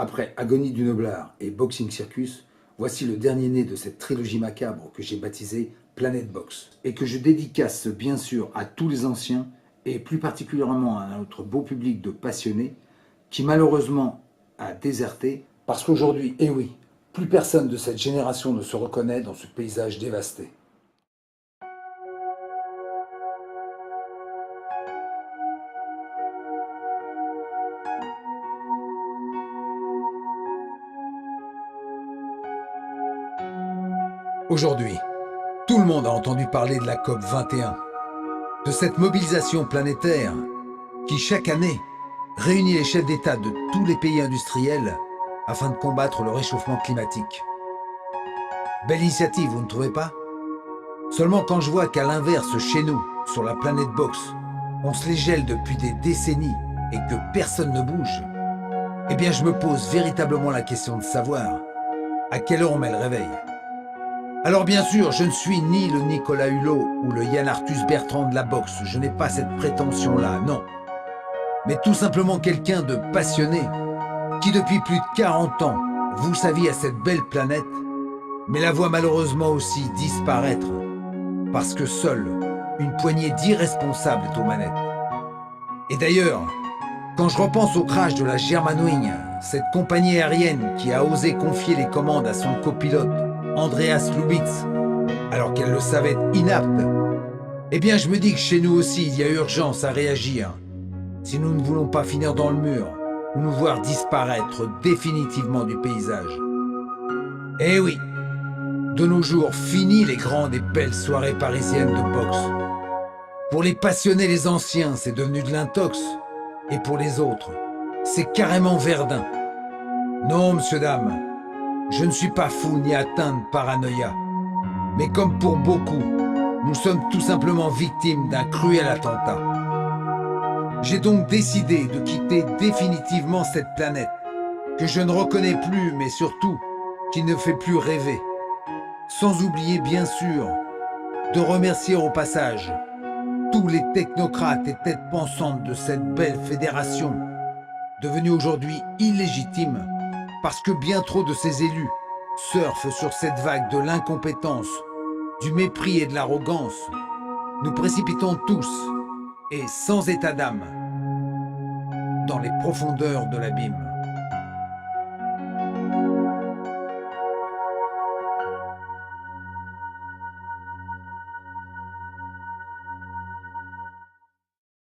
Après Agonie du Noblard et Boxing Circus, voici le dernier né de cette trilogie macabre que j'ai baptisée Planet Box, et que je dédicace bien sûr à tous les anciens, et plus particulièrement à notre beau public de passionnés, qui malheureusement a déserté, parce qu'aujourd'hui, eh oui, plus personne de cette génération ne se reconnaît dans ce paysage dévasté. Aujourd'hui, tout le monde a entendu parler de la COP 21, de cette mobilisation planétaire qui, chaque année, réunit les chefs d'État de tous les pays industriels afin de combattre le réchauffement climatique. Belle initiative, vous ne trouvez pas? Seulement quand je vois qu'à l'inverse, chez nous, sur la planète Box, on se les gèle depuis des décennies et que personne ne bouge, eh bien je me pose véritablement la question de savoir à quelle heure on met le réveil. Alors bien sûr, je ne suis ni le Nicolas Hulot ou le Yann Arthus Bertrand de la boxe, je n'ai pas cette prétention-là, non. Mais tout simplement quelqu'un de passionné, qui depuis plus de 40 ans voue sa vie à cette belle planète, mais la voit malheureusement aussi disparaître, parce que seule une poignée d'irresponsables est aux manettes. Et d'ailleurs, quand je repense au crash de la Germanwings, cette compagnie aérienne qui a osé confier les commandes à son copilote, Andreas Lubitz, alors qu'elle le savait être inapte, eh bien je me dis que chez nous aussi il y a urgence à réagir, si nous ne voulons pas finir dans le mur ou nous voir disparaître définitivement du paysage. Eh oui, de nos jours, fini les grandes et belles soirées parisiennes de boxe. Pour les passionnés, les anciens, c'est devenu de l'intox, et pour les autres, c'est carrément Verdun. Non, monsieur, dame, je ne suis pas fou ni atteint de paranoïa. Mais comme pour beaucoup, nous sommes tout simplement victimes d'un cruel attentat. J'ai donc décidé de quitter définitivement cette planète, que je ne reconnais plus, mais surtout, qui ne fait plus rêver. Sans oublier, bien sûr, de remercier au passage tous les technocrates et têtes pensantes de cette belle fédération, devenue aujourd'hui illégitime, parce que bien trop de ces élus surfent sur cette vague de l'incompétence, du mépris et de l'arrogance. Nous précipitons tous, et sans état d'âme, dans les profondeurs de l'abîme.